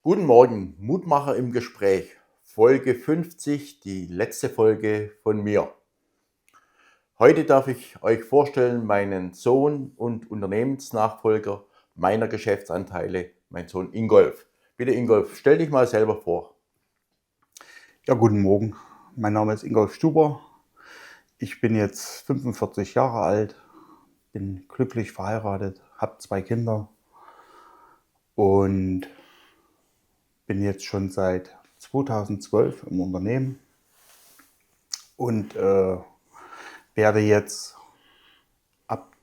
Guten Morgen, Mutmacher im Gespräch, Folge 50, die letzte Folge von mir. Heute darf ich euch vorstellen, meinen Sohn und Unternehmensnachfolger meiner Geschäftsanteile, mein Sohn Ingolf. Bitte Ingolf, stell dich mal selber vor. Ja, guten Morgen. Mein Name ist Ingolf Stuber. Ich bin jetzt 45 Jahre alt, bin glücklich verheiratet, habe 2 Kinder und bin jetzt schon seit 2012 im Unternehmen und, werde jetzt ab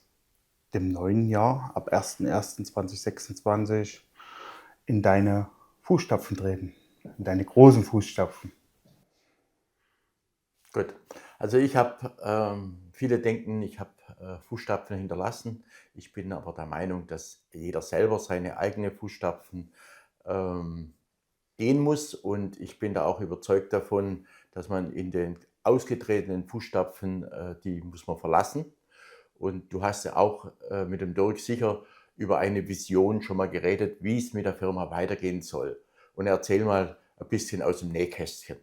dem neuen Jahr, ab 1.1.2026 in deine Fußstapfen treten, in deine großen Fußstapfen. Gut. Also ich habe, viele denken, ich habe Fußstapfen hinterlassen. Ich bin aber der Meinung, dass jeder selber seine eigenen Fußstapfen ähm, gehen muss. Und ich bin da auch überzeugt davon, dass man in den ausgetretenen Fußstapfen, die muss man verlassen. Und du hast ja auch mit dem Dirk sicher über eine Vision schon mal geredet, wie es mit der Firma weitergehen soll. Und erzähl mal ein bisschen aus dem Nähkästchen.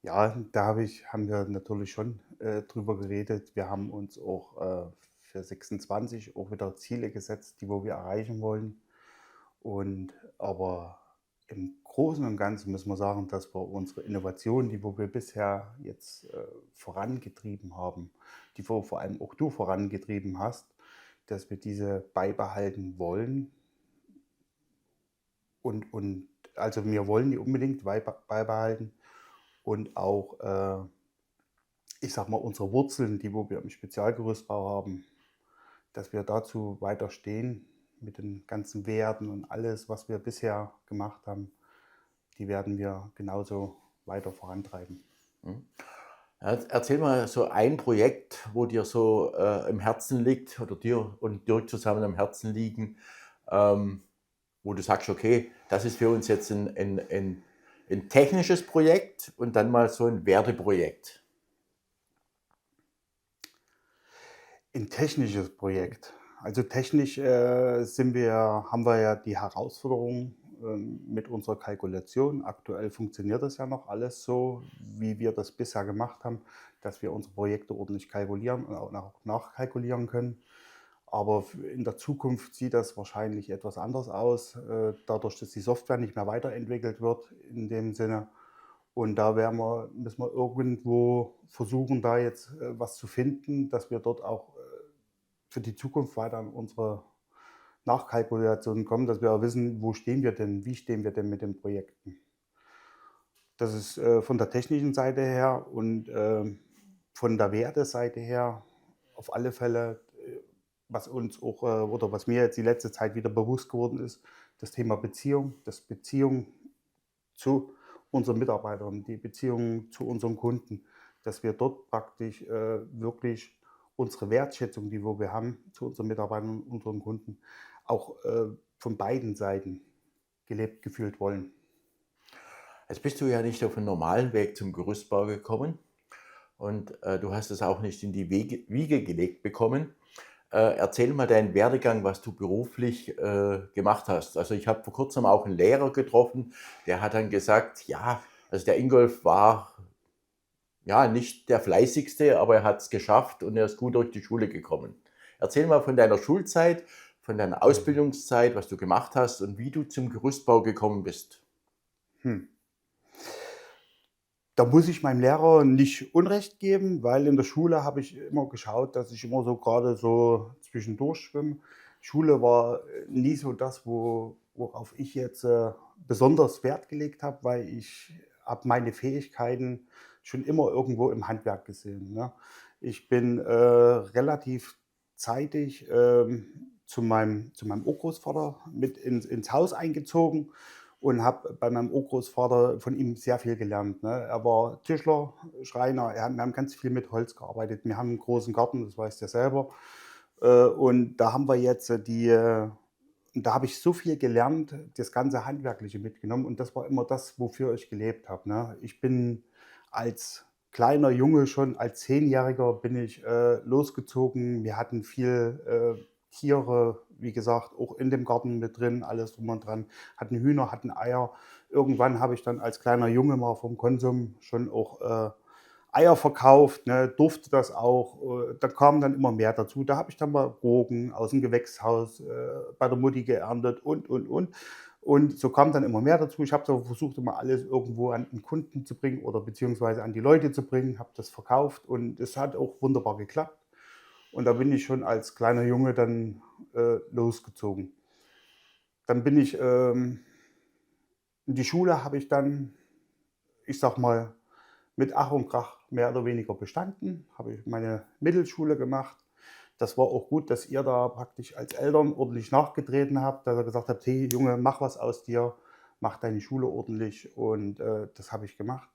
Ja, haben wir natürlich schon, drüber geredet. Wir haben uns auch, für 26 auch wieder Ziele gesetzt, die wo wir erreichen wollen. Aber im Großen und Ganzen müssen wir sagen, dass wir unsere Innovationen, die wo wir bisher jetzt, vorangetrieben haben, die wo vor allem auch du vorangetrieben hast, dass wir diese beibehalten wollen und also, wir wollen die unbedingt beibehalten und auch, ich sage mal, unsere Wurzeln, die wo wir im Spezialgerüstbau haben, dass wir dazu weiter stehen mit den ganzen Werten und alles, was wir bisher gemacht haben, die werden wir genauso weiter vorantreiben. Hm? Erzähl mal so ein Projekt, wo dir so im Herzen liegt oder dir und Dirk zusammen am Herzen liegen, ähm, wo du sagst, okay, das ist für uns jetzt ein technisches Projekt und dann mal so ein Werteprojekt. Ein technisches Projekt. Also technisch, haben wir ja die Herausforderung, mit unserer Kalkulation. Aktuell funktioniert das ja noch alles so, wie wir das bisher gemacht haben, dass wir unsere Projekte ordentlich kalkulieren und auch nachkalkulieren können. Aber in der Zukunft sieht das wahrscheinlich etwas anders aus, dadurch, dass die Software nicht mehr weiterentwickelt wird in dem Sinne. Und da müssen wir irgendwo versuchen, da jetzt was zu finden, dass wir dort auch für die Zukunft weiter an unsere Nachkalkulationen kommen, dass wir auch wissen, wo stehen wir denn, wie stehen wir denn mit den Projekten. Das ist von der technischen Seite her und von der Werteseite her auf alle Fälle, was uns auch oder was mir jetzt die letzte Zeit wieder bewusst geworden ist, das Thema Beziehung, das Beziehung zu unseren Mitarbeitern, die Beziehung zu unseren Kunden, dass wir dort praktisch wirklich unsere Wertschätzung, die wo wir haben zu unseren Mitarbeitern und unseren Kunden, auch von beiden Seiten gelebt gefühlt wollen. Jetzt bist du ja nicht auf 'n normalen Weg zum Gerüstbau gekommen und du hast es auch nicht in die Wiege gelegt bekommen. Erzähl mal deinen Werdegang, was du beruflich gemacht hast. Also ich habe vor kurzem auch einen Lehrer getroffen, der hat dann gesagt, ja, also der Ingolf war ja nicht der fleißigste, aber er hat es geschafft und er ist gut durch die Schule gekommen. Erzähl mal von deiner Schulzeit, von deiner Mhm. Ausbildungszeit, was du gemacht hast und wie du zum Gerüstbau gekommen bist. Hm. Da muss ich meinem Lehrer nicht Unrecht geben, weil in der Schule habe ich immer geschaut, dass ich immer so gerade so zwischendurch schwimme. Schule war nie so das, worauf ich jetzt besonders Wert gelegt habe, weil ich habe meine Fähigkeiten schon immer irgendwo im Handwerk gesehen, ne? Ich bin relativ zeitig zu meinem Urgroßvater mit ins Haus eingezogen und habe bei meinem Urgroßvater von ihm sehr viel gelernt, ne? Er war Tischler, Schreiner, wir haben ganz viel mit Holz gearbeitet. Wir haben 'n großen Garten, das weißt du ja selber. Und da haben wir jetzt und da habe ich so viel gelernt, das ganze Handwerkliche mitgenommen und das war immer das, wofür ich gelebt habe, ne? Ich bin als kleiner Junge schon als Zehnjähriger bin ich losgezogen. Wir hatten viel Tiere, wie gesagt, auch in dem Garten mit drin, alles drum und dran. Hatten Hühner, hatten Eier. Irgendwann habe ich dann als kleiner Junge mal vom Konsum schon auch Eier verkauft, ne, durfte das auch. Da kamen dann immer mehr dazu. Da habe ich dann mal Gurken aus dem Gewächshaus bei der Mutti geerntet und. Und so kam dann immer mehr dazu. Ich habe so versucht, immer alles irgendwo an den Kunden zu bringen oder beziehungsweise an die Leute zu bringen, habe das verkauft und es hat auch wunderbar geklappt. Und da bin ich schon als kleiner Junge dann losgezogen. Dann bin ich in die Schule habe ich dann, ich sage mal, mit Ach und Krach mehr oder weniger bestanden, habe ich meine Mittelschule gemacht. Das war auch gut, dass ihr da praktisch als Eltern ordentlich nachgetreten habt, dass ihr gesagt habt: „Hey Junge, mach was aus dir, mach deine Schule ordentlich“, und das habe ich gemacht.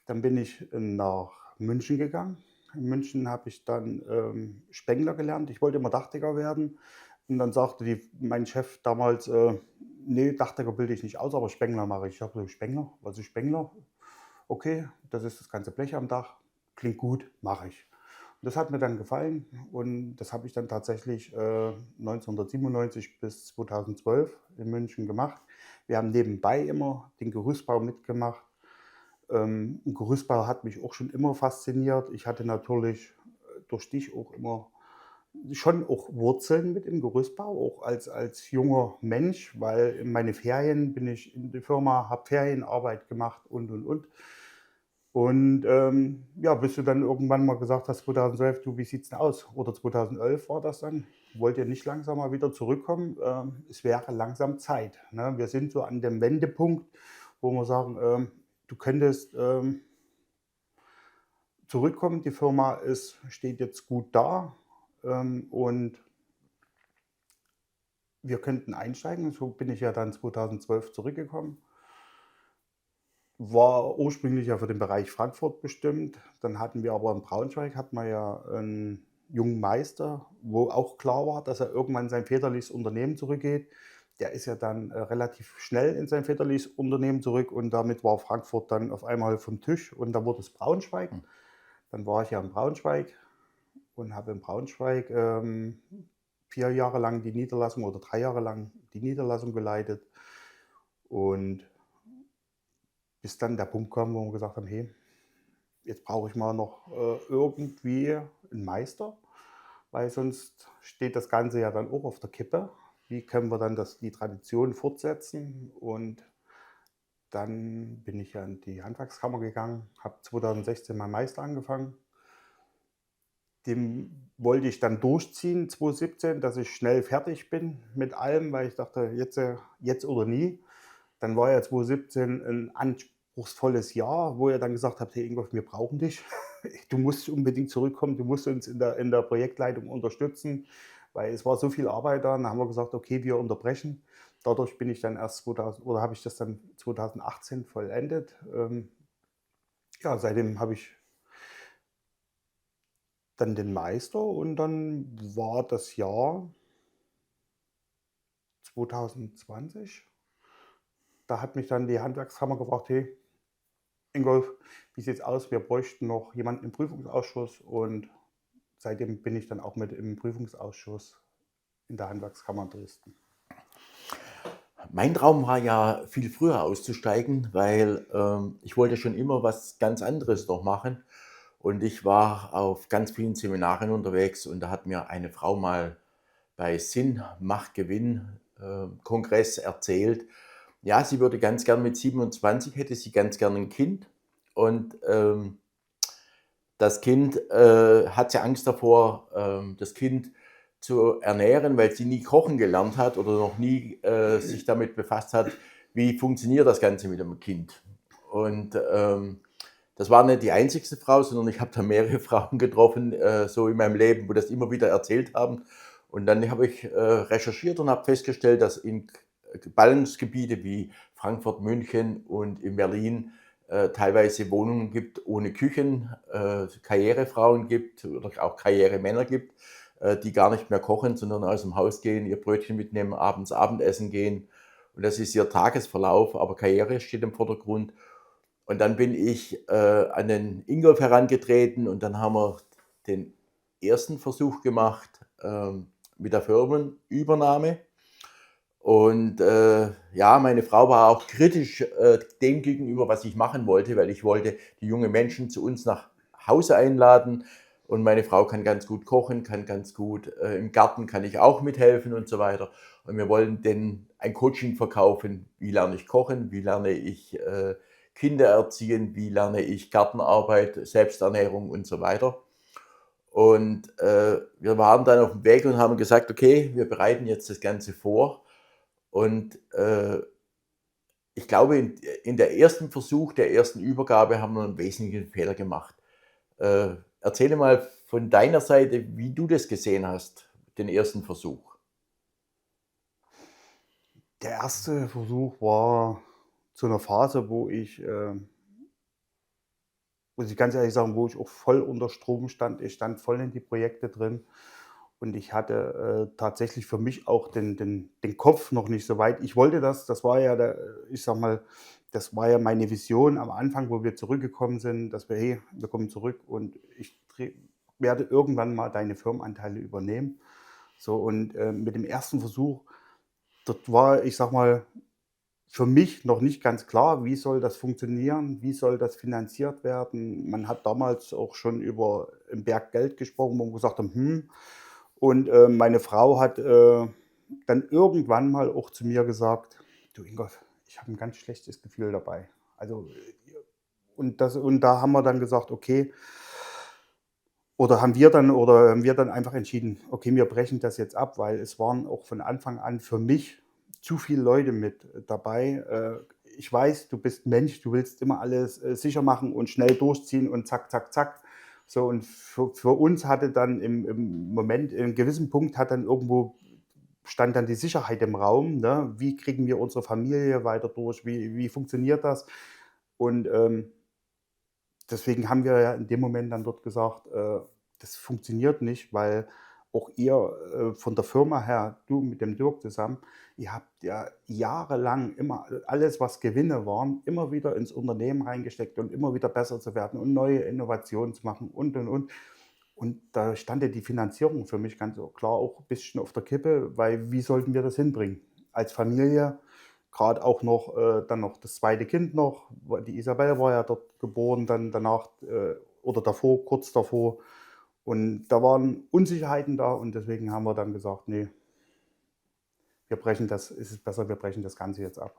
Dann bin ich nach München gegangen. In München habe ich dann Spengler gelernt. Ich wollte immer Dachdecker werden und dann sagte mein Chef damals: „Ne, Dachdecker bilde ich nicht aus, aber Spengler mache ich.“ Ich habe gesagt: „Spengler? Was ist Spengler?“ Okay, das ist das ganze Blech am Dach. Klingt gut, mache ich. Und das hat mir dann gefallen und das habe ich dann tatsächlich 1997 bis 2012 in München gemacht. Wir haben nebenbei immer den Gerüstbau mitgemacht. 'N Gerüstbau hat mich auch schon immer fasziniert. Ich hatte natürlich durch dich auch immer schon auch Wurzeln mit im Gerüstbau, auch als junger Mensch, weil in meine Ferien bin ich in die Firma, habe Ferienarbeit gemacht und. Und, ja, bis du dann irgendwann mal gesagt hast, 2012: „Du, wie sieht's denn aus?“ Oder 2011 war das dann: „Wollt ihr nicht langsam mal wieder zurückkommen? Es wäre langsam Zeit“, ne? Wir sind so an dem Wendepunkt, wo wir sagen, du könntest, zurückkommen. Die Firma steht jetzt gut da, und wir könnten einsteigen. So bin ich ja dann 2012 zurückgekommen. War ursprünglich ja für den Bereich Frankfurt bestimmt. Dann hatten wir aber in Braunschweig hatten wir ja 'n jungen Meister, wo auch klar war, dass er irgendwann in sein väterliches Unternehmen zurückgeht. Der ist ja dann relativ schnell in sein väterliches Unternehmen zurück und damit war Frankfurt dann auf einmal vom Tisch und dann wurde es Braunschweig. Hm. Dann war ich ja in Braunschweig und habe in Braunschweig 4 Jahre lang die Niederlassung oder 3 Jahre lang die Niederlassung geleitet und bis dann der Punkt kam, wo wir gesagt haben: „Hey, jetzt brauche ich mal noch irgendwie einen Meister, weil sonst steht das Ganze ja dann auch auf der Kippe. Wie können wir dann die Tradition fortsetzen?“ Und dann bin ich ja in die Handwerkskammer gegangen, habe 2016 meinen Meister angefangen. Den wollte ich dann durchziehen 2017, dass ich schnell fertig bin mit allem, weil ich dachte: „Jetzt oder nie.“ Dann war ja 2017 ein anspruchsvolles Jahr, wo ihr dann gesagt habt: „Hey Ingolf, wir brauchen dich. Du musst unbedingt zurückkommen. Du musst uns in der Projektleitung unterstützen“, weil es war so viel Arbeit da. Dann haben wir gesagt: „Okay, wir unterbrechen.“ Dadurch bin ich dann erst 2000 oder habe ich das dann 2018 vollendet. Ja, seitdem habe ich dann den Meister und dann war das Jahr 2020. Da hat mich dann die Handwerkskammer gefragt: „Hey, Ingolf, wie sieht's aus? Wir bräuchten noch jemanden im Prüfungsausschuss“, und seitdem bin ich dann auch mit im Prüfungsausschuss in der Handwerkskammer Dresden. Mein Traum war ja, viel früher auszusteigen, weil ich wollte schon immer was ganz anderes noch machen. Und ich war auf ganz vielen Seminaren unterwegs und da hat mir eine Frau mal bei Sinn macht Gewinn Kongress erzählt, ja, sie würde ganz gern mit 27 hätte sie ganz gern ein Kind und das Kind hat sie Angst davor, das Kind zu ernähren, weil sie nie kochen gelernt hat oder noch nie sich damit befasst hat, wie funktioniert das Ganze mit dem Kind. Und das war nicht die einzigste Frau, sondern ich habe da mehrere Frauen getroffen, so in meinem Leben, wo das immer wieder erzählt haben. Und dann habe ich recherchiert und habe festgestellt, dass in Ballungsgebiete wie Frankfurt, München und in Berlin teilweise Wohnungen gibt ohne Küchen, Karrierefrauen gibt oder auch Karrieremänner gibt, die gar nicht mehr kochen, sondern aus dem Haus gehen, ihr Brötchen mitnehmen, abends Abendessen gehen. Und das ist ihr Tagesverlauf, aber Karriere steht im Vordergrund. Und dann bin ich an den Ingolf herangetreten und dann haben wir den ersten Versuch gemacht, mit der Firmenübernahme. Und ja, meine Frau war auch kritisch dem gegenüber, was ich machen wollte, weil ich wollte die jungen Menschen zu uns nach Hause einladen. Und meine Frau kann ganz gut kochen, kann ganz gut im Garten kann ich auch mithelfen und so weiter. Und wir wollen denn ein Coaching verkaufen. Wie lerne ich kochen? Wie lerne ich Kinder erziehen? Wie lerne ich Gartenarbeit, Selbsternährung und so weiter? Und wir waren dann auf dem Weg und haben gesagt, okay, wir bereiten jetzt das Ganze vor. Und ich glaube, in der ersten Versuch, der ersten Übergabe haben wir einen wesentlichen Fehler gemacht. Erzähle mal von deiner Seite, wie du das gesehen hast, den ersten Versuch. Der erste Versuch war zu einer Phase, muss ich ganz ehrlich sagen, wo ich auch voll unter Strom stand. Ich stand voll in die Projekte drin und ich hatte, tatsächlich für mich auch den Kopf noch nicht so weit. Ich wollte das war ja ich sage mal, das war ja meine Vision am Anfang, wo wir zurückgekommen sind, dass wir: „Hey, wir kommen zurück und ich werde irgendwann mal deine Firmenanteile übernehmen." So und, mit dem ersten Versuch, dort war, ich sage mal, für mich noch nicht ganz klar, wie soll das funktionieren, wie soll das finanziert werden. Man hat damals auch schon über 'n Berg Geld gesprochen, wo wir gesagt haben: „Hm." Und, meine Frau hat, dann irgendwann mal auch zu mir gesagt: „Du Ingolf, ich habe ein ganz schlechtes Gefühl dabei." Also, und da haben wir dann gesagt: „Okay." Haben wir dann einfach entschieden: „Okay, wir brechen das jetzt ab", weil es waren auch von Anfang an für mich zu viele Leute mit dabei. Ich weiß, du bist Mensch, du willst immer alles, sicher machen und schnell durchziehen und zack, zack, zack. So und für uns hatte dann im Moment in 'nem gewissen Punkt hat dann irgendwo stand dann die Sicherheit im Raum, ne? Wie kriegen wir unsere Familie weiter durch? Wie funktioniert das? Und, deswegen haben wir ja in dem Moment dann dort gesagt, das funktioniert nicht, weil auch ihr, von der Firma her, du mit dem Dirk zusammen, ihr habt ja jahrelang immer alles, was Gewinne waren, immer wieder ins Unternehmen reingesteckt und immer wieder besser zu werden und neue Innovationen zu machen und. Und da stand ja die Finanzierung für mich ganz so klar auch ein bisschen auf der Kippe, weil wie sollten wir das hinbringen? Als Familie, gerade auch noch dann noch das zweite Kind noch, weil die Isabelle war ja dort geboren, dann danach, oder davor, kurz davor. Und da waren Unsicherheiten da und deswegen haben wir dann gesagt: „Nee, es ist besser, wir brechen das Ganze jetzt ab."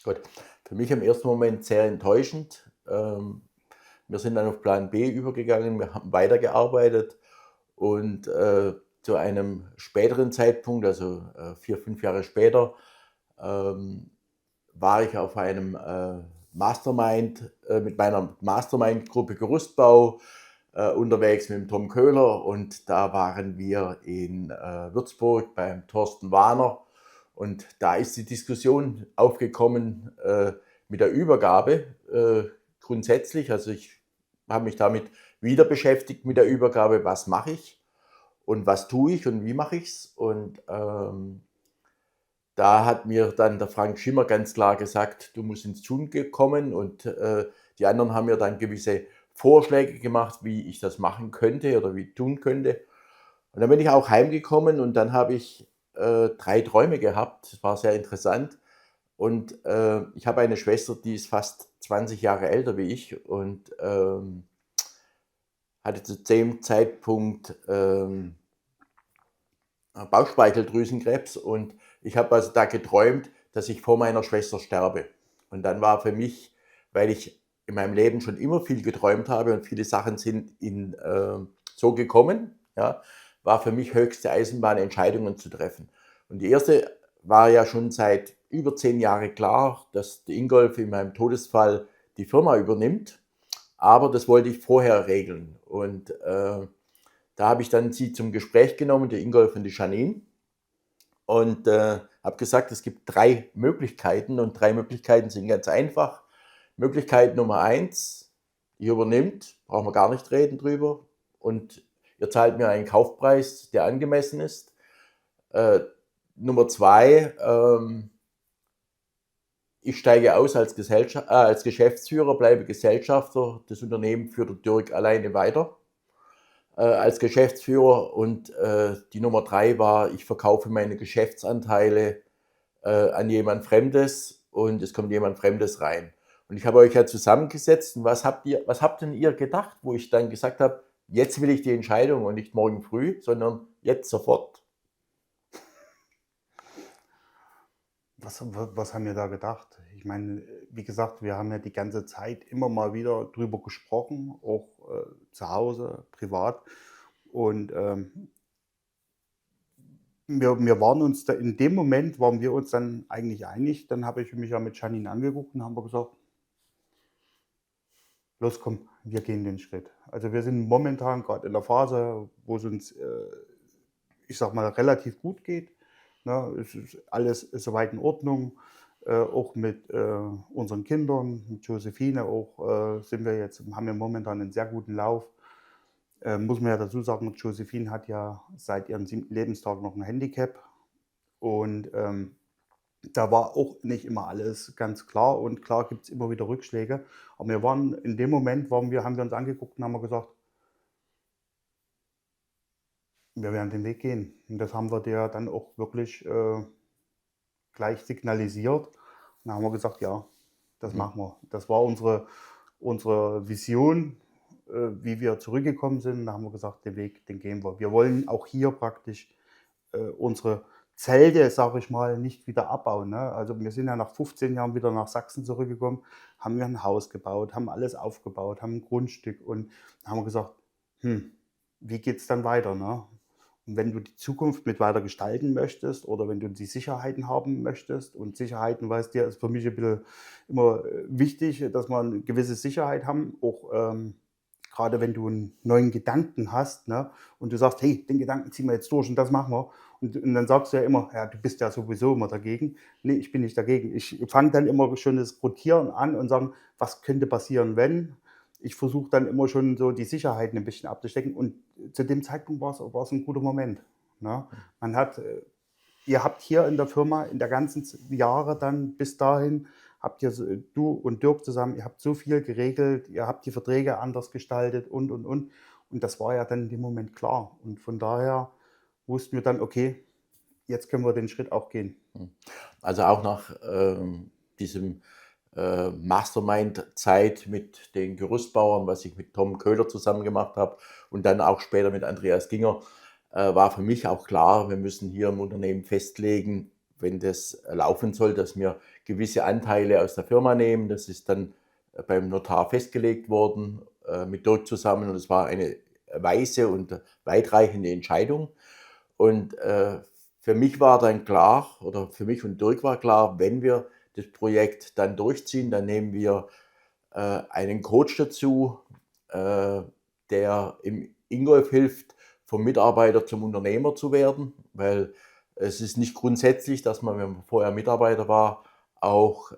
Gut, für mich im ersten Moment sehr enttäuschend. Wir sind dann auf Plan B übergegangen, wir haben weitergearbeitet und zu einem späteren Zeitpunkt, also 4, 5 Jahre später, ähm, war ich auf einem Mastermind mit meiner Mastermind-Gruppe Gerüstbau unterwegs mit dem Tom Köhler und da waren wir in Würzburg beim Thorsten Wahner und da ist die Diskussion aufgekommen mit der Übergabe grundsätzlich. Also ich habe mich damit wieder beschäftigt mit der Übergabe, was mache ich und was tue ich und wie mache ich es. Und da hat mir dann der Frank Schimmer ganz klar gesagt, du musst ins Tun kommen und die anderen haben mir dann gewisse Vorschläge gemacht, wie ich das machen könnte oder wie ich tun könnte. Und dann bin ich auch heimgekommen und dann habe ich 3 Träume gehabt. Das war sehr interessant. Und ich habe eine Schwester, die ist fast 20 Jahre älter wie ich und hatte zu dem Zeitpunkt Bauchspeicheldrüsenkrebs und ich habe also da geträumt, dass ich vor meiner Schwester sterbe. Und dann war für mich, weil ich in meinem Leben schon immer viel geträumt habe und viele Sachen sind so gekommen, ja, war für mich höchste Eisenbahn, Entscheidungen zu treffen. Und die erste war ja schon seit über 10 Jahren klar, dass der Ingolf in meinem Todesfall die Firma übernimmt, aber das wollte ich vorher regeln. Und da habe ich dann sie zum Gespräch genommen, die Ingolf und die Janine, und habe gesagt, es gibt 3 Möglichkeiten und 3 Möglichkeiten sind ganz einfach. Möglichkeit Nummer eins: ihr übernimmt, brauchen wir gar nicht reden drüber und ihr zahlt mir einen Kaufpreis, der angemessen ist. Äh, Nummer 2: ich steige aus als Geschäftsführer, bleibe Gesellschafter, das Unternehmen führt der Dirk alleine weiter. als Geschäftsführer und die Nummer 3 war, ich verkaufe meine Geschäftsanteile an jemand Fremdes und es kommt jemand Fremdes rein. Und ich habe euch ja zusammengesetzt und was habt denn ihr gedacht, wo ich dann gesagt habe, jetzt will ich die Entscheidung und nicht morgen früh, sondern jetzt sofort? Was haben wir da gedacht? Ich meine, wie gesagt, wir haben ja die ganze Zeit immer mal wieder drüber gesprochen, auch zu Hause, privat. Und wir waren uns da in dem Moment waren wir uns dann eigentlich einig. Dann habe ich mich ja mit Janine angeguckt und haben wir gesagt: „Los, komm, wir gehen den Schritt.“ Also, wir sind momentan gerade in der Phase, wo es uns, ich sage mal, relativ gut geht, ne? Es ist alles soweit in Ordnung, auch mit, unseren Kindern, mit Josephine auch, haben wir momentan einen sehr guten Lauf. Muss man ja dazu sagen, Josephine hat ja seit ihrem 7. Lebenstag noch ein Handicap und, da war auch nicht immer alles ganz klar und klar gibt es immer wieder Rückschläge. Aber wir waren in dem Moment haben wir uns angeguckt und haben wir gesagt: „Wir werden den Weg gehen.“ Und das haben wir der dann auch wirklich, gleich signalisiert. Und dann haben wir gesagt: „Ja, das Mhm. machen wir.“ Das war unsere Vision, wie wir zurückgekommen sind. Da haben wir gesagt: „Den Weg, den gehen wir.“ Wir wollen auch hier praktisch, unsere Zelte, sage ich mal, nicht wieder abbauen, ne? Also, wir sind ja nach 15 Jahren wieder nach Sachsen zurückgekommen, haben wir ein Haus gebaut, haben alles aufgebaut, haben ein Grundstück und dann haben wir gesagt: „Hm, wie geht's dann weiter, ne?“ Und wenn du die Zukunft mit weiter gestalten möchtest oder wenn du die Sicherheiten haben möchtest und Sicherheiten, weißt du, ist für mich ein bisschen immer, wichtig, dass wir 'ne gewisse Sicherheit haben, auch, grade wenn du einen neuen Gedanken hast, ne, und du sagst: „Hey, den Gedanken ziehen wir jetzt durch und das machen wir.“ Und dann sagst du ja immer: „Ja, du bist ja sowieso immer dagegen.“ Ne, ich bin nicht dagegen. Ich fange dann immer schon das Rotieren an und sagen: „Was könnte passieren, wenn?“ Ich versuche dann immer schon so die Sicherheiten ein bisschen abzustecken und zu dem Zeitpunkt war es 'n guter Moment, ne? Man hat Ihr habt hier in der Firma in der ganzen Jahre dann bis dahin habt ihr du und Dirk zusammen, ihr habt so viel geregelt, ihr habt die Verträge anders gestaltet und. Und das war ja dann in dem Moment klar. Und von daher wussten wir dann: „Okay, jetzt können wir den Schritt auch gehen.“ Mhm. Also auch nach diesem Mastermind-Zeit mit den Gerüstbauern, was ich mit Tom Köhler zusammen gemacht habe und dann auch später mit Andreas Ginger, war für mich auch klar, wir müssen hier im Unternehmen festlegen, wenn das laufen soll, dass wir gewisse Anteile aus der Firma nehmen. Das ist dann beim Notar festgelegt worden, mit Dirk zusammen und es war eine weise und weitreichende Entscheidung. Und für mich war dann klar oder für mich und Dirk war klar, wenn wir das Projekt dann durchziehen, dann nehmen wir einen Coach dazu, äh, der im Ingolf hilft, vom Mitarbeiter zum Unternehmer zu werden, weil es ist nicht grundsätzlich, dass man, wenn man vorher Mitarbeiter war, auch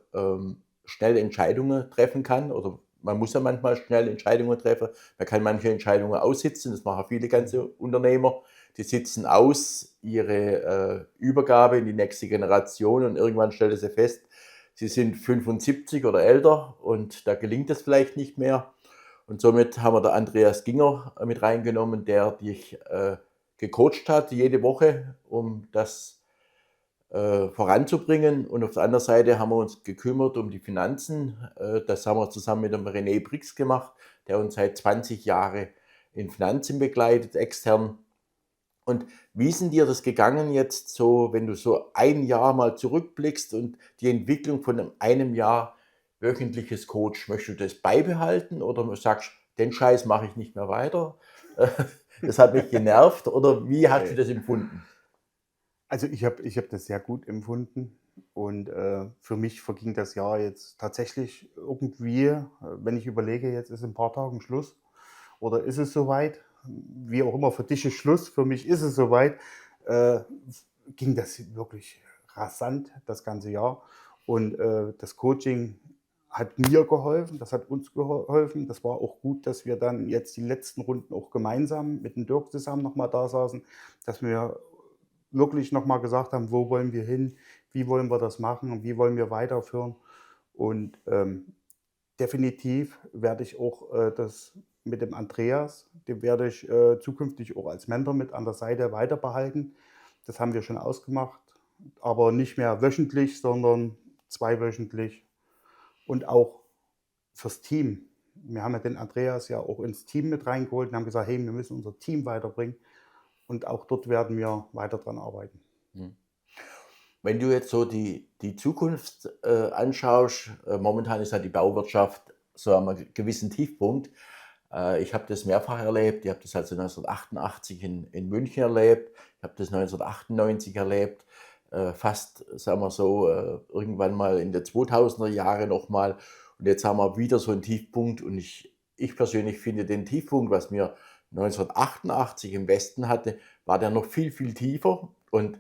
schnell Entscheidungen treffen kann oder man muss ja manchmal schnell Entscheidungen treffen. Man kann manche Entscheidungen aussitzen, das machen viele ganze Unternehmer. Die sitzen aus ihre Übergabe in die nächste Generation und irgendwann stellen sie fest, sie sind 75 oder älter und da gelingt es vielleicht nicht mehr. Und somit haben wir da Andreas Ginger mit reingenommen, der dich gecoacht hat jede Woche, um das voranzubringen. Und auf der anderen Seite haben wir uns gekümmert um die Finanzen. Das haben wir zusammen mit dem René Brix gemacht, der uns seit 20 Jahren in Finanzen begleitet, extern. Und wie ist 'n dir das gegangen jetzt so, wenn du so ein Jahr mal zurückblickst und die Entwicklung von 'nem Jahr wöchentliches Coach? Möchtest du das beibehalten oder sagst: „Den Scheiß mache ich nicht mehr weiter. Das hat mich genervt“, oder wie hast du Ne. das empfunden? Also, ich habe das sehr gut empfunden und, für mich verging das Jahr jetzt tatsächlich irgendwie, wenn ich überlege, jetzt ist in 'n paar Tagen Schluss oder ist es soweit? Wie auch immer, für dich ist Schluss, für mich ist es soweit. Äh, Ging das wirklich rasant, das ganze Jahr. Und, das Coaching hat mir geholfen, das hat uns geholfen. Das war auch gut, dass wir dann jetzt die letzten Runden auch gemeinsam mit dem Dirk zusammen noch mal da saßen, dass wir wirklich noch mal gesagt haben: „Wo wollen wir hin? Wie wollen wir das machen und wie wollen wir weiterführen?“ Und, definitiv werde ich auch, das mit dem Andreas. Den werde ich zukünftig auch als Mentor mit an der Seite weiter behalten. Das haben wir schon ausgemacht, aber nicht mehr wöchentlich, sondern zweiwöchentlich. Und auch fürs Team. Wir haben ja den Andreas ja auch ins Team mit reingeholt und haben gesagt, hey, wir müssen unser Team weiterbringen. Und auch dort werden wir weiter dran arbeiten. Mhm. Wenn du jetzt so die Zukunft anschaust, momentan ist ja die Bauwirtschaft so am gewissen Tiefpunkt. Ich habe das mehrfach erlebt. Ich habe das also 1988 in München erlebt. Ich habe das 1998 erlebt. Fast, sagen wir so, irgendwann mal in den 2000er Jahre nochmal. Und jetzt haben wir wieder so einen Tiefpunkt. Und ich persönlich finde den Tiefpunkt, was wir 1988 im Westen hatte, war der noch viel, viel tiefer. Und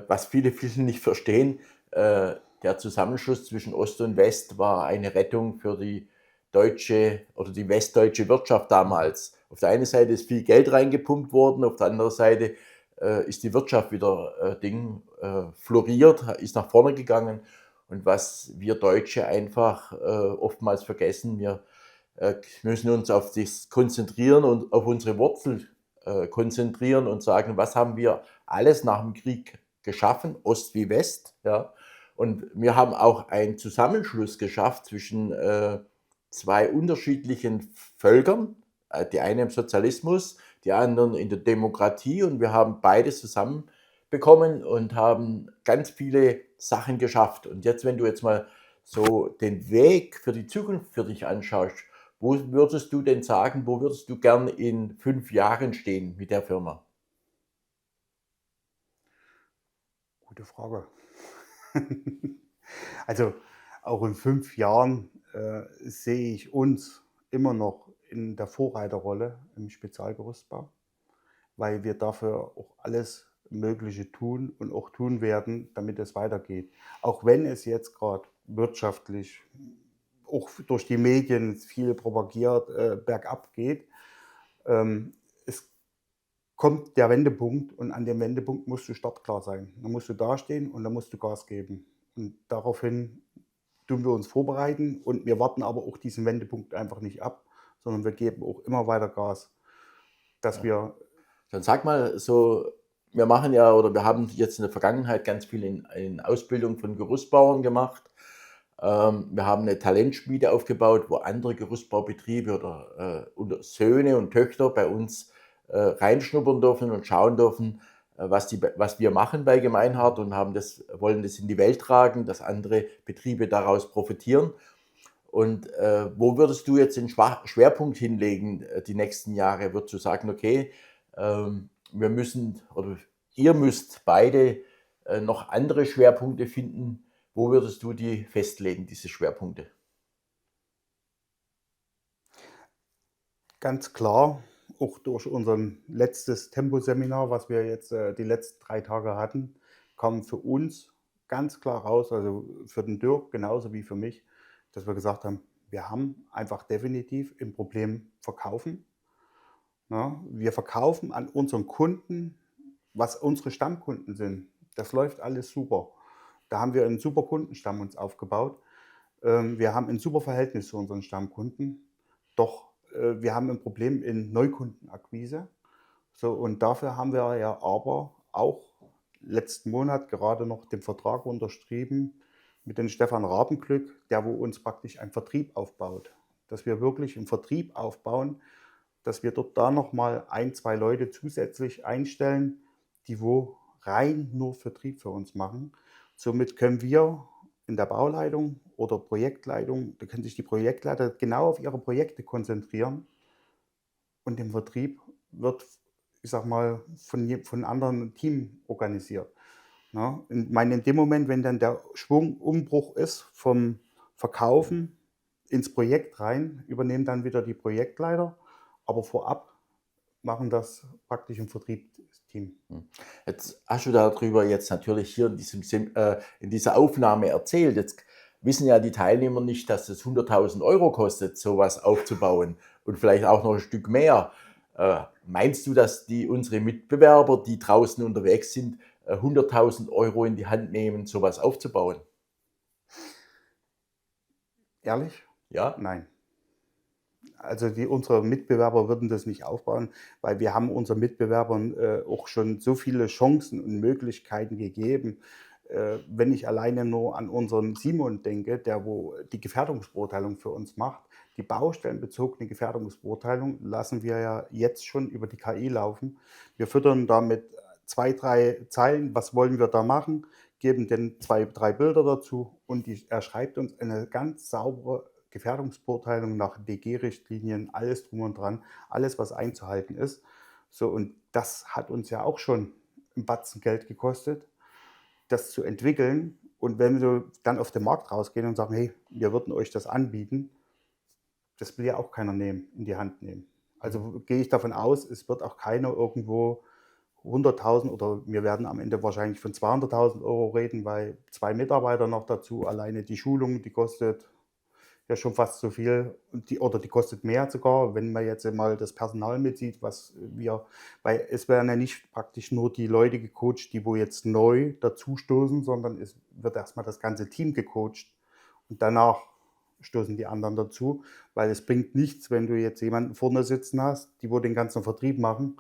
was viele nicht verstehen, der Zusammenschluss zwischen Ost und West war eine Rettung für die deutsche oder die westdeutsche Wirtschaft damals. Auf der einen Seite ist viel Geld reingepumpt worden, auf der anderen Seite ist die Wirtschaft wieder floriert, ist nach vorne gegangen. Und was wir Deutsche einfach oftmals vergessen, wir müssen uns auf das konzentrieren und auf unsere Wurzel konzentrieren und sagen, was haben wir alles nach dem Krieg geschaffen, Ost wie West. Ja? Und wir haben auch einen Zusammenschluss geschafft zwischen zwei unterschiedlichen Völkern, die einen im Sozialismus, die anderen in der Demokratie, und wir haben beides zusammenbekommen und haben ganz viele Sachen geschafft. Und jetzt, wenn du jetzt mal so den Weg für die Zukunft für dich anschaust, wo würdest du denn sagen, wo würdest du gern in 5 Jahren stehen mit der Firma? Gute Frage. Also auch in 5 Jahren sehe ich uns immer noch in der Vorreiterrolle im Spezialgerüstbau, weil wir dafür auch alles Mögliche tun und auch tun werden, damit es weitergeht. Auch wenn es jetzt gerade wirtschaftlich, auch durch die Medien viel propagiert, bergab geht. Es kommt der Wendepunkt und an dem Wendepunkt musst du startklar sein. Da musst du dastehen und da musst du Gas geben. Und daraufhin tun wir uns vorbereiten und wir warten aber auch diesen Wendepunkt einfach nicht ab, sondern wir geben auch immer weiter Gas, dass Ja. wir Dann sag mal so, wir machen ja oder wir haben jetzt in der Vergangenheit ganz viel in Ausbildung von Gerüstbauern gemacht. Wir haben eine Talentschmiede aufgebaut, wo andere Gerüstbaubetriebe oder Söhne und Töchter bei uns reinschnuppern dürfen und schauen dürfen, was wir machen bei Gemeinhart, und wollen das in die Welt tragen, dass andere Betriebe daraus profitieren. Und wo würdest du jetzt den Schwerpunkt hinlegen die nächsten Jahre? Würdest du sagen, okay, wir müssen oder ihr müsst beide noch andere Schwerpunkte finden? Wo würdest du die festlegen, diese Schwerpunkte? ganz klar, auch durch unser letztes Temposeminar, was wir jetzt die letzten 3 Tage hatten, kam für uns ganz klar raus, also für den Dirk genauso wie für mich, dass wir gesagt haben, wir haben einfach definitiv ein Problem Verkaufen. Ne? Wir verkaufen an unseren Kunden, was unsere Stammkunden sind. Das läuft alles super. Da haben wir einen super Kundenstamm uns aufgebaut. Wir haben ein super Verhältnis zu unseren Stammkunden. Doch wir haben ein Problem in Neukundenakquise. So, und dafür haben wir ja aber auch letzten Monat gerade noch den Vertrag unterschrieben mit dem Stefan Rabenglück, der wo uns praktisch einen Vertrieb aufbaut. Dass wir wirklich einen Vertrieb aufbauen, dass wir dort da noch mal ein, 2 Leute zusätzlich einstellen, die wo rein nur Vertrieb für uns machen. Somit können wir in der Bauleitung oder Projektleitung, da können sich die Projektleiter genau auf ihre Projekte konzentrieren und im Vertrieb wird, ich sage mal, von anderen Team organisiert. Ne? Ich meine, in dem Moment, wenn dann der Schwungumbruch ist vom Verkaufen ins Projekt rein, übernehmen dann wieder die Projektleiter, aber vorab machen das praktisch im Vertriebsteam. Hm. Jetzt hast du darüber jetzt natürlich hier in dieser Aufnahme erzählt. Jetzt wissen ja die Teilnehmer nicht, dass es 100.000 € kostet, sowas aufzubauen, und vielleicht auch noch ein Stück mehr. Meinst du, dass unsere Mitbewerber, die draußen unterwegs sind, 100.000 € in die Hand nehmen, sowas aufzubauen? Ehrlich? Ja? Nein. Also unsere Mitbewerber würden das nicht aufbauen, weil wir haben unseren Mitbewerbern auch schon so viele Chancen und Möglichkeiten gegeben. Wenn ich alleine nur an unseren Simon denke, der wo die Gefährdungsbeurteilung für uns macht, die baustellenbezogene Gefährdungsbeurteilung lassen wir ja jetzt schon über die KI laufen. Wir füttern damit 2, 3 Zeilen, was wollen wir da machen, geben den 2, 3 Bilder dazu und er schreibt uns eine ganz saubere Gefährdungsbeurteilung nach DG-Richtlinien, alles drum und dran, alles, was einzuhalten ist. So, und das hat uns ja auch schon 'n Batzen Geld gekostet, das zu entwickeln. Und wenn wir dann auf den Markt rausgehen und sagen: „Hey, wir würden euch das anbieten“, das will ja auch keiner nehmen in die Hand nehmen. Also, gehe ich davon aus, es wird auch keiner irgendwo 100.000 oder wir werden am Ende wahrscheinlich von 200.000 € reden, weil 2 Mitarbeiter noch dazu, alleine die Schulung, die kostet ja schon fast so viel und die kostet mehr sogar, wenn man jetzt mal das Personal mitzieht, was wir, weil es werden ja nicht praktisch nur die Leute gecoacht, die wo jetzt neu dazustoßen, sondern es wird erstmal das ganze Team gecoacht und danach stoßen die anderen dazu, weil es bringt nichts, wenn du jetzt jemanden vorne sitzen hast, die wo den ganzen Vertrieb machen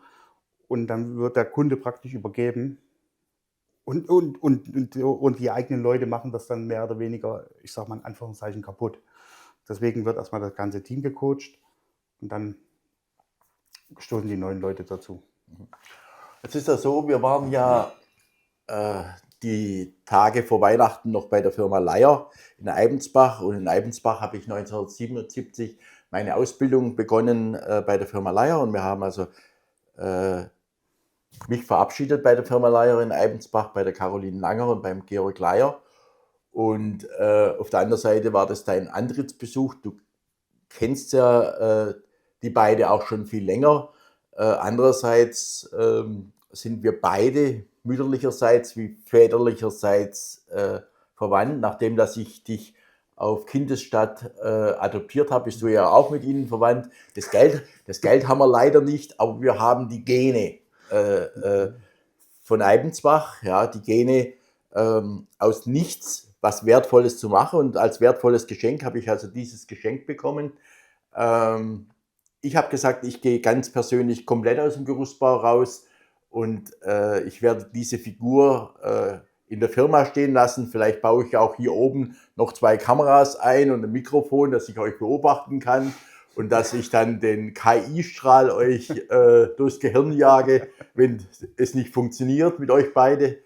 und dann wird der Kunde praktisch übergeben und die eigenen Leute machen das dann mehr oder weniger, ich sage mal in Anführungszeichen, kaputt. Deswegen wird erstmal das ganze Team gecoacht und dann stoßen die neuen Leute dazu. Jetzt ist ja so, wir waren ja äh, die Tage vor Weihnachten noch bei der Firma Leier in Eibensbach. Und in Eibensbach habe ich 1977 meine Ausbildung begonnen bei der Firma Leier. Und wir haben also äh, mich verabschiedet bei der Firma Leier in Eibensbach, bei der Caroline Langer und beim Georg Leier. Und auf der anderen Seite war das dein Antrittsbesuch. Du kennst ja die beide auch schon viel länger. Andererseits sind wir beide mütterlicherseits wie väterlicherseits verwandt. Nachdem dass ich dich auf Kindesstadt adoptiert habe, bist du ja auch mit ihnen verwandt. Das Geld haben wir leider nicht, aber wir haben die Gene von Eibensbach, ja, die Gene aus nichts was Wertvolles zu machen. Und als wertvolles Geschenk habe ich also dieses Geschenk bekommen. Ich habe gesagt, ich gehe ganz persönlich komplett aus dem Gerüstbau raus und ich werde diese Figur in der Firma stehen lassen. Vielleicht baue ich auch hier oben noch 2 Kameras ein und ein Mikrofon, dass ich euch beobachten kann und dass ich dann den KI-Strahl euch durchs Gehirn jage, wenn es nicht funktioniert mit euch beide.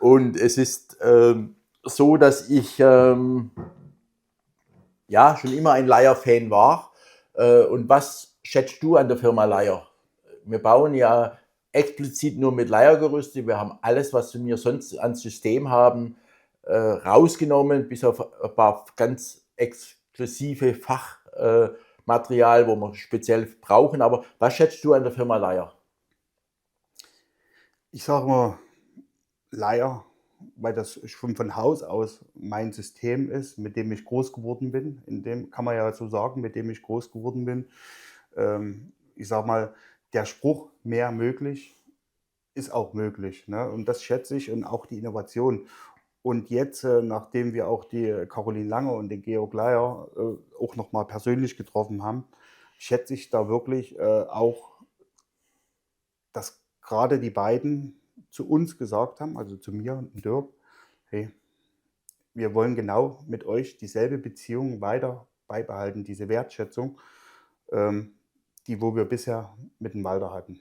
Und es ist so, dass ich ja schon immer ein Leier-Fan war. Und was schätzt du an der Firma Leier? Wir bauen ja explizit nur mit Leiergerüste. Wir haben alles, was wir sonst an System haben, rausgenommen, bis auf ein paar ganz exklusive Fachmaterial, wo wir speziell brauchen. Aber was schätzt du an der Firma Leier? Ich sage mal Leier, weil das schon von Haus aus mein System ist, mit dem ich groß geworden bin. In dem kann man ja so sagen, mit dem ich groß geworden bin. Ich sage mal, der Spruch „mehr möglich“ ist auch möglich, ne? Und das schätze ich und auch die Innovation. Und jetzt, nachdem wir auch die Caroline Lange und den Georg Leier auch noch mal persönlich getroffen haben, schätze ich da wirklich auch, dass gerade die beiden zu uns gesagt haben, also zu mir und Dirk: „Hey, wir wollen genau mit euch dieselbe Beziehung weiter beibehalten, diese Wertschätzung, ähm, die wo wir bisher mit dem Walter hatten.“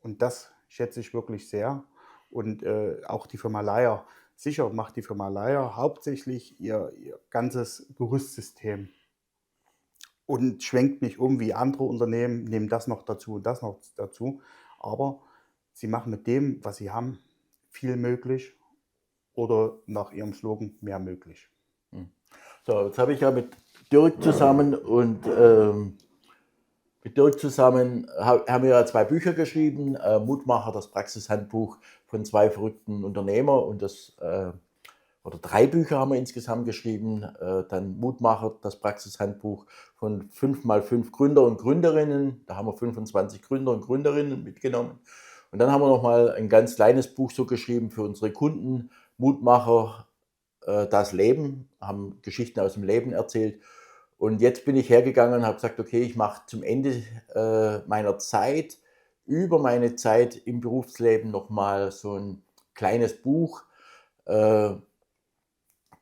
Und das schätze ich wirklich sehr. Und auch die Firma Leier. Sicher macht die Firma Leier hauptsächlich ihr ganzes Gerüstsystem und schwenkt nicht um wie andere Unternehmen, nehmen das noch dazu und das noch dazu. Aber sie machen mit dem, was sie haben, viel möglich oder nach ihrem Slogan mehr möglich. Hm. So, jetzt habe ich ja mit Dirk zusammen haben wir ja 2 Bücher geschrieben. Mutmacher, das Praxishandbuch von 2 verrückten Unternehmer und oder 3 Bücher haben wir insgesamt geschrieben. Dann Mutmacher, das Praxishandbuch von 5x5 Gründer und Gründerinnen. Da haben wir 25 Gründer und Gründerinnen mitgenommen. Und dann haben wir noch mal ein ganz kleines Buch so geschrieben für unsere Kunden. Mutmacher, das Leben, haben Geschichten aus dem Leben erzählt. Und jetzt bin ich hergegangen und habe gesagt, okay, ich mache zum Ende meiner Zeit, über meine Zeit im Berufsleben nochmal so ein kleines Buch, äh,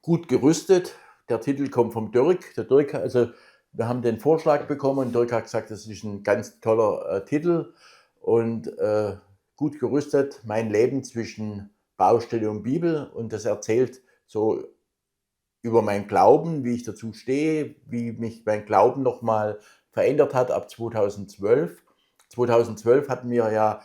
gut gerüstet. Der Titel kommt vom Dirk. Der Dirk, also wir haben den Vorschlag bekommen und Dirk hat gesagt, das ist ein ganz toller Titel und gut gerüstet, mein Leben zwischen Baustelle und Bibel, und das erzählt so über meinen Glauben, wie ich dazu stehe, wie mich mein Glauben nochmal verändert hat ab 2012. 2012 hatten wir ja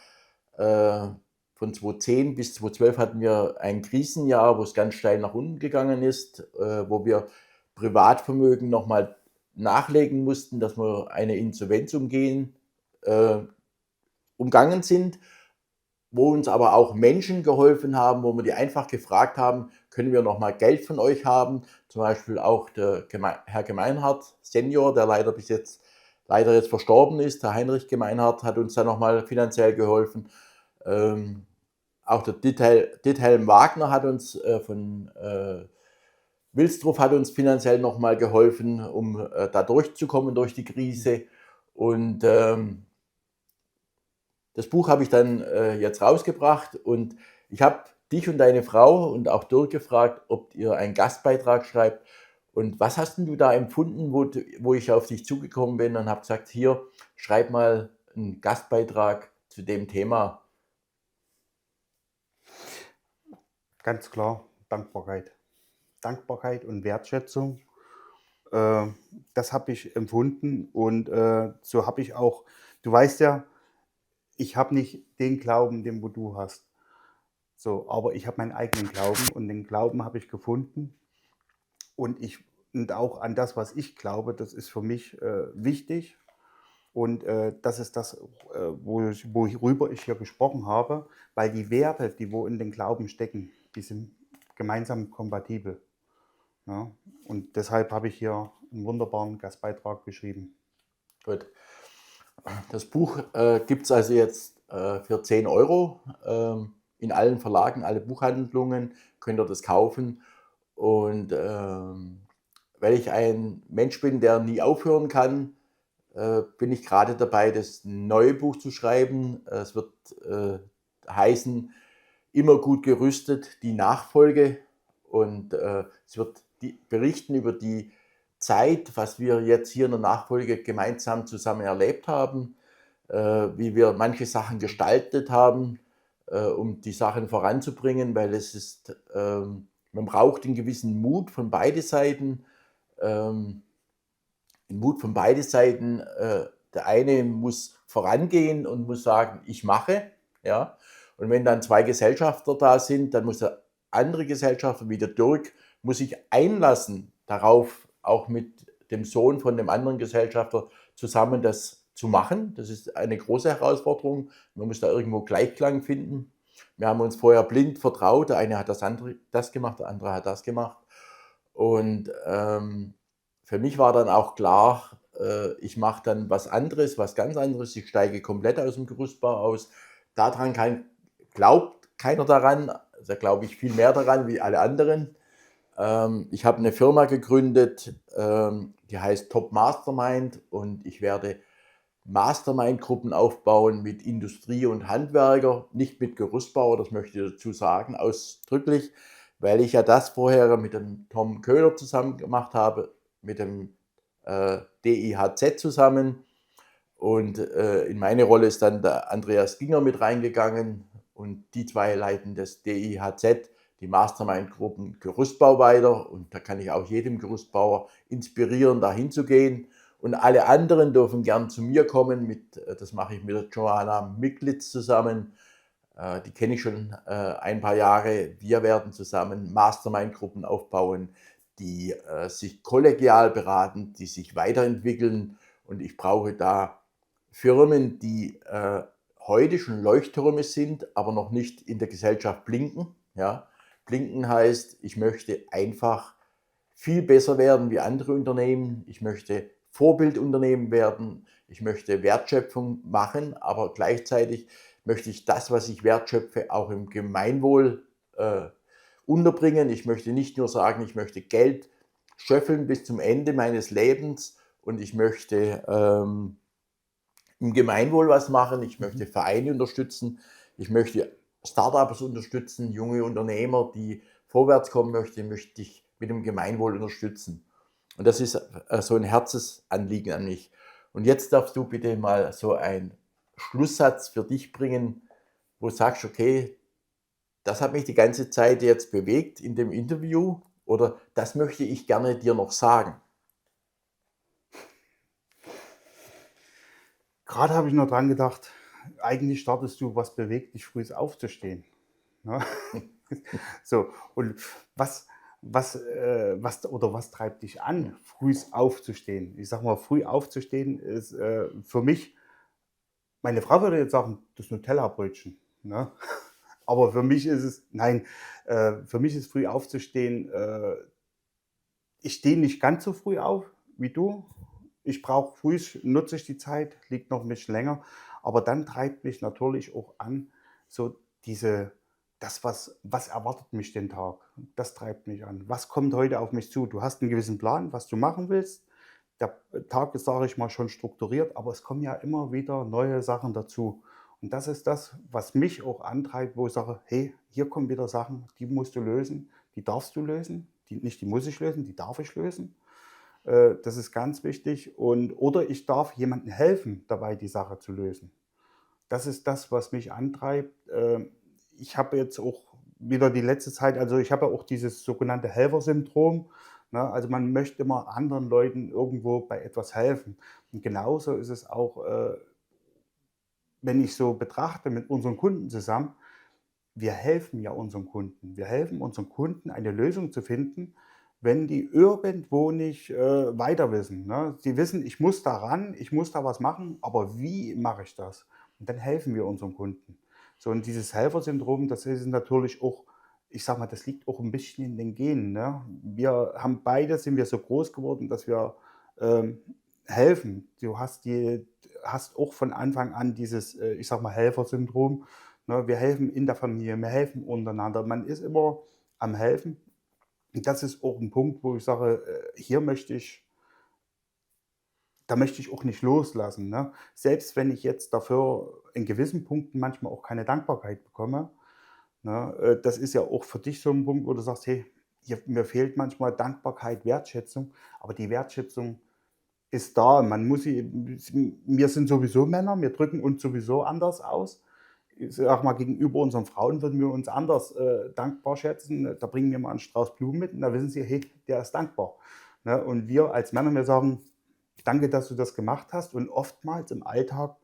von 2010 bis 2012 hatten wir ein Krisenjahr, wo es ganz steil nach unten gegangen ist, wo wir Privatvermögen nochmal nachlegen mussten, dass wir eine Insolvenz äh, umgangen sind, wo uns aber auch Menschen geholfen haben, wo wir die einfach gefragt haben, können wir noch mal Geld von euch haben? Zum Beispiel auch der Herr Gemeinhardt Senior, der leider jetzt verstorben ist. Der Heinrich Gemeinhardt hat uns da noch mal finanziell geholfen. Ähm, Auch der Diethelm Wagner hat uns von Wilsdruff hat uns finanziell noch mal geholfen, um da durchzukommen durch die Krise. Und das Buch habe ich dann jetzt rausgebracht, und ich habe dich und deine Frau und auch Dirk gefragt, ob ihr einen Gastbeitrag schreibt. Und was hast denn du da empfunden, wo ich auf dich zugekommen bin und habe gesagt, hier, schreib mal einen Gastbeitrag zu dem Thema. Ganz klar, Dankbarkeit. Dankbarkeit und Wertschätzung, äh, das habe ich empfunden und, so habe ich auch, du weißt ja, ich habe nicht den Glauben, den wo du hast. So, aber ich habe meinen eigenen Glauben und den Glauben habe ich gefunden und und auch an das, was ich glaube, das ist für mich, wichtig und, das ist das, worüber ich hier gesprochen habe, weil die Werte, die wo in den Glauben stecken, die sind gemeinsam kompatibel, ja? Und deshalb habe ich hier einen wunderbaren Gastbeitrag geschrieben. Gut. Das Buch gibt es also jetzt für 10 Euro in allen Verlagen, alle Buchhandlungen könnt ihr das kaufen. Und weil ich ein Mensch bin, der nie aufhören kann, bin ich gerade dabei, das neue Buch zu schreiben. Es wird heißen, immer gut gerüstet, die Nachfolge. Und es wird berichten über die Zeit, was wir jetzt hier in der Nachfolge gemeinsam zusammen erlebt haben, wie wir manche Sachen gestaltet haben, um die Sachen voranzubringen, weil man braucht einen gewissen Mut von beiden Seiten. Ähm, einen Mut von beiden Seiten. Der eine muss vorangehen und muss sagen, ich mache. Ja? Und wenn dann zwei Gesellschafter da sind, dann muss der andere Gesellschafter, wie der Dirk, muss sich einlassen darauf, auch mit dem Sohn von dem anderen Gesellschafter zusammen das zu machen. Das ist eine große Herausforderung. Man muss da irgendwo Gleichklang finden. Wir haben uns vorher blind vertraut. Der eine hat das gemacht, der andere hat das gemacht. Und für mich war dann auch klar, ich mache dann was anderes, was ganz anderes. Ich steige komplett aus dem Gerüstbau aus. Daran glaubt keiner daran. Da glaube ich viel mehr daran wie alle anderen. Ich habe eine Firma gegründet, die heißt Top Mastermind, und ich werde Mastermind-Gruppen aufbauen mit Industrie und Handwerker, nicht mit Gerüstbauer, das möchte ich dazu sagen, ausdrücklich, weil ich ja das vorher mit dem Tom Köhler zusammen gemacht habe, mit dem DIHZ zusammen. Und in meine Rolle ist dann der Andreas Ginger mit reingegangen, und die zwei leiten das DIHZ, die Mastermind-Gruppen Gerüstbau weiter. Und da kann ich auch jedem Gerüstbauer inspirieren, da hinzugehen. Und alle anderen dürfen gern zu mir kommen. Das mache ich mit der Joanna Miglitz zusammen. Die kenne ich schon ein paar Jahre. Wir werden zusammen Mastermind-Gruppen aufbauen, die sich kollegial beraten, die sich weiterentwickeln. Und ich brauche da Firmen, die heute schon Leuchttürme sind, aber noch nicht in der Gesellschaft blinken. Ja? Blinken heißt, ich möchte einfach viel besser werden wie andere Unternehmen. Ich möchte Vorbildunternehmen werden. Ich möchte Wertschöpfung machen, aber gleichzeitig möchte ich das, was ich wertschöpfe, auch im Gemeinwohl unterbringen. Ich möchte nicht nur sagen, ich möchte Geld schöffeln bis zum Ende meines Lebens und ich möchte im Gemeinwohl was machen, ich möchte Mhm. Vereine unterstützen, ich möchte Startups unterstützen, junge Unternehmer, die vorwärts kommen möchte ich mit dem Gemeinwohl unterstützen. Und das ist so ein Herzensanliegen an mich. Und jetzt darfst du bitte mal so einen Schlusssatz für dich bringen, wo du sagst, okay, das hat mich die ganze Zeit jetzt bewegt in dem Interview oder das möchte ich gerne dir noch sagen. Grade habe ich noch dran gedacht, eigentlich startest du, was bewegt dich, frühs aufzustehen, ne? So, und was was treibt dich an, frühs aufzustehen? Ich sage mal, früh aufzustehen ist, für mich, meine Frau würde jetzt sagen, das Nutella-Brötchen, ne? Aber für mich ist es nein, für mich ist früh aufzustehen, ich stehe nicht ganz so früh auf wie du. Ich brauche früh nutze ich die Zeit, liegt noch 'n bisschen länger, aber dann treibt mich natürlich auch an, so diese was erwartet mich den Tag? Das treibt mich an. Was kommt heute auf mich zu? Du hast 'n gewissen Plan, was du machen willst. Der Tag ist, sage ich mal, schon strukturiert, aber es kommen ja immer wieder neue Sachen dazu. Und das ist das, was mich auch antreibt, wo ich sage: „Hey, hier kommen wieder Sachen, die musst du lösen, die darfst du lösen, die muss ich lösen, die darf ich lösen.“ Das ist ganz wichtig und oder ich darf jemandem helfen, dabei die Sache zu lösen. Das ist das, was mich antreibt. Ich habe jetzt auch wieder die letzte Zeit also, ich habe ja auch dieses sogenannte Helfersyndrom, ne? Also, man möchte immer anderen Leuten irgendwo bei etwas helfen. Und genauso ist es auch, wenn ich so betrachte mit unseren Kunden zusammen. Wir helfen ja unseren Kunden. Wir helfen unseren Kunden, eine Lösung zu finden, wenn die irgendwo nicht, weiter wissen, ne? Sie wissen: „Ich muss da ran, ich muss da was machen, aber wie mache ich das?“ Und dann helfen wir unseren Kunden. So, und dieses Helfersyndrom, das ist natürlich auch, ich sage mal, das liegt auch ein bisschen in den Genen, ne? Wir haben beide sind wir so groß geworden, dass wir, ähm, helfen. Du hast auch von Anfang an dieses, ich sage mal, Helfersyndrom. Ne, wir helfen in der Familie, wir helfen untereinander. Man ist immer am Helfen. Und das ist auch ein Punkt, wo ich sage, hier möchte ich da möchte ich auch nicht loslassen, ne? Selbst wenn ich jetzt dafür in gewissen Punkten manchmal auch keine Dankbarkeit bekomme, ne? Das ist ja auch für dich so ein Punkt, wo du sagst: „Hey, hier mir fehlt manchmal Dankbarkeit, Wertschätzung“, aber die Wertschätzung ist da. Man muss sie wir sind sowieso Männer, wir drücken uns sowieso anders aus. Ich sage mal, gegenüber unseren Frauen würden wir uns anders, dankbar schätzen. Da bringen wir mal einen Strauß Blumen mit und da wissen sie: „Hey, der ist dankbar.“ Ne? Und wir als Männer, wir sagen: „Danke, dass du das gemacht hast.“ Und oftmals im Alltag,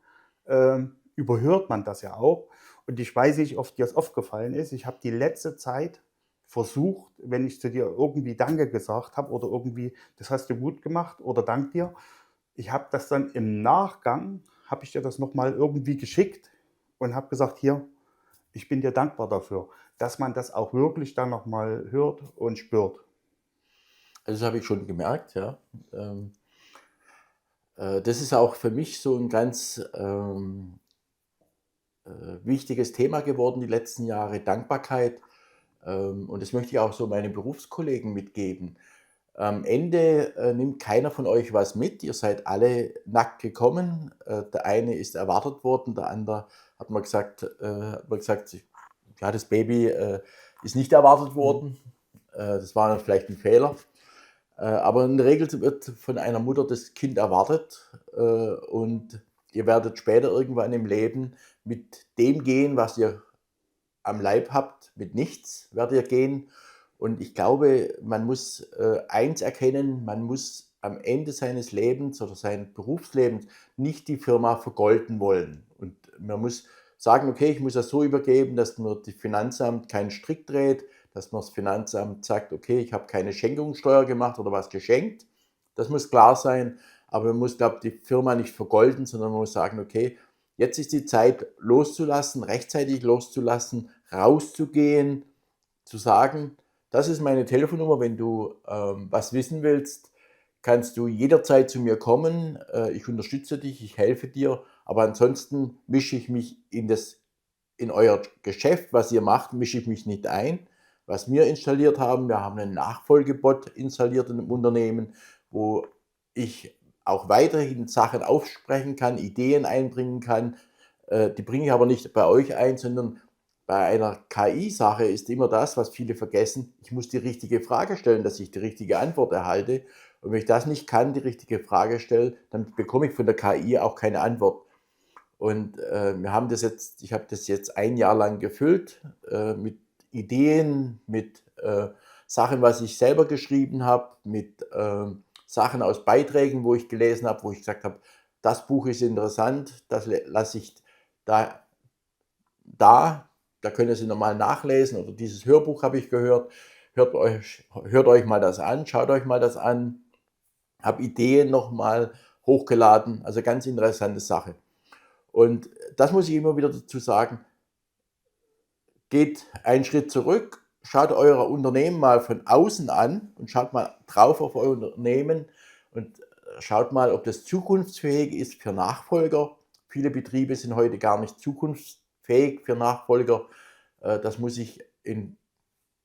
überhört man das ja auch. Und ich weiß nicht, ob dir das aufgefallen ist. Ich habe die letzte Zeit versucht, wenn ich zu dir irgendwie „Danke“ gesagt habe oder irgendwie: „Das hast du gut gemacht“ oder „Dank dir“, ich habe das dann im Nachgang habe ich dir das noch mal irgendwie geschickt und habe gesagt: „Hier, ich bin dir dankbar dafür“, dass man das auch wirklich dann noch mal hört und spürt. Also, das habe ich schon gemerkt, ja. Ähm, Das ist auch für mich so ein ganz wichtiges Thema geworden die letzten Jahre, Dankbarkeit. Und das möchte ich auch so meinen Berufskollegen mitgeben. Am Ende nimmt keiner von euch was mit. Ihr seid alle nackt gekommen. Der eine ist erwartet worden, der andere hat man gesagt, ja, das Baby ist nicht erwartet Mhm. worden. Das war vielleicht ein Fehler. Aber in der Regel wird von einer Mutter das Kind erwartet und ihr werdet später irgendwann im Leben mit dem gehen, was ihr am Leib habt, mit nichts werdet ihr gehen. Und ich glaube, man muss eins erkennen, man muss am Ende seines Lebens oder seines Berufslebens nicht die Firma vergolden wollen. Und man muss sagen, okay, ich muss das so übergeben, dass mir das Finanzamt keinen Strick dreht, dass mir das Finanzamt sagt, okay, ich habe keine Schenkungssteuer gemacht oder was geschenkt. Das muss klar sein. Aber man muss, glaube ich, die Firma nicht vergolden, sondern man muss sagen, okay, jetzt ist die Zeit loszulassen, rechtzeitig loszulassen, rauszugehen, zu sagen, das ist meine Telefonnummer, wenn du was wissen willst, kannst du jederzeit zu mir kommen. Ich unterstütze dich, ich helfe dir, aber ansonsten mische ich mich in euer Geschäft, was ihr macht, mische ich mich nicht ein. was wir installiert haben. Wir haben einen Nachfolgebot installiert in dem Unternehmen, wo ich auch weiterhin Sachen aufsprechen kann, Ideen einbringen kann. Die bringe ich aber nicht bei euch ein, sondern bei einer KI-Sache ist immer das, was viele vergessen: Ich muss die richtige Frage stellen, dass ich die richtige Antwort erhalte. Und wenn ich das nicht kann, die richtige Frage stellen, dann bekomme ich von der KI auch keine Antwort. Und ich habe das jetzt ein Jahr lang gefüllt mit Ideen, mit Sachen, was ich selber geschrieben habe, mit Sachen aus Beiträgen, wo ich gelesen habe, wo ich gesagt habe, das Buch ist interessant, das lasse ich da, da, da können Sie nochmal nachlesen, oder dieses Hörbuch habe ich gehört. Hört euch mal das an, schaut euch mal das an, habe Ideen nochmal hochgeladen, also ganz interessante Sache. Und das muss ich immer wieder dazu sagen: Geht einen Schritt zurück, schaut euer Unternehmen mal von außen an und schaut mal drauf auf euer Unternehmen und schaut mal, ob das zukunftsfähig ist für Nachfolger. Viele Betriebe sind heute gar nicht zukunftsfähig für Nachfolger. Das muss ich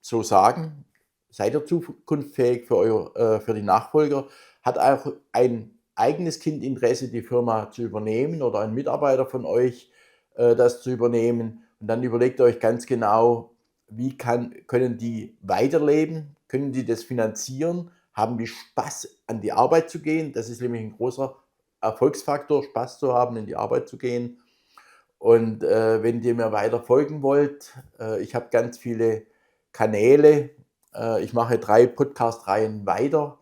so sagen. Seid ihr zukunftsfähig für die Nachfolger? Hat auch ein eigenes Kind Interesse, die Firma zu übernehmen, oder ein Mitarbeiter von euch das zu übernehmen? Und dann überlegt euch ganz genau, können die weiterleben? Können die das finanzieren? Haben die Spaß, an die Arbeit zu gehen? Das ist nämlich ein großer Erfolgsfaktor, Spaß zu haben, in die Arbeit zu gehen. Und wenn ihr mir weiter folgen wollt, ich habe ganz viele Kanäle. Ich mache 3 Podcast-Reihen weiter.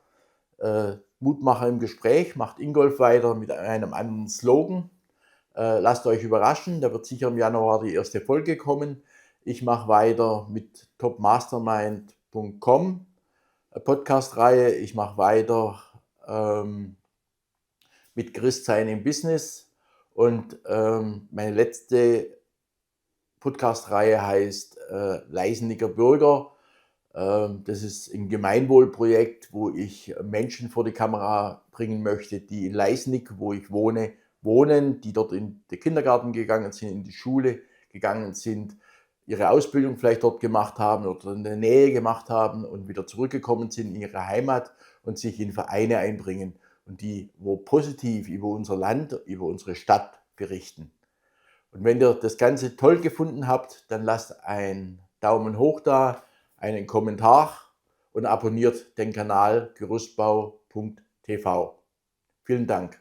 Mutmacher im Gespräch macht Ingolf weiter mit einem anderen Slogan. Lasst euch überraschen, da wird sicher im Januar die erste Folge kommen. Ich mache weiter mit topmastermind.com Podcast-Reihe. Ich mache weiter mit Christsein im Business. Und meine letzte Podcast-Reihe heißt Leiseniger Bürger. Das ist ein Gemeinwohlprojekt, wo ich Menschen vor die Kamera bringen möchte, die in Leisnig, wo ich wohne, wohnen, die dort in den Kindergarten gegangen sind, in die Schule gegangen sind, ihre Ausbildung vielleicht dort gemacht haben oder in der Nähe gemacht haben und wieder zurückgekommen sind in ihre Heimat und sich in Vereine einbringen und die, wo positiv über unser Land, über unsere Stadt berichten. Und wenn ihr das Ganze toll gefunden habt, dann lasst einen Daumen hoch da, einen Kommentar und abonniert den Kanal gerüstbau.tv. Vielen Dank.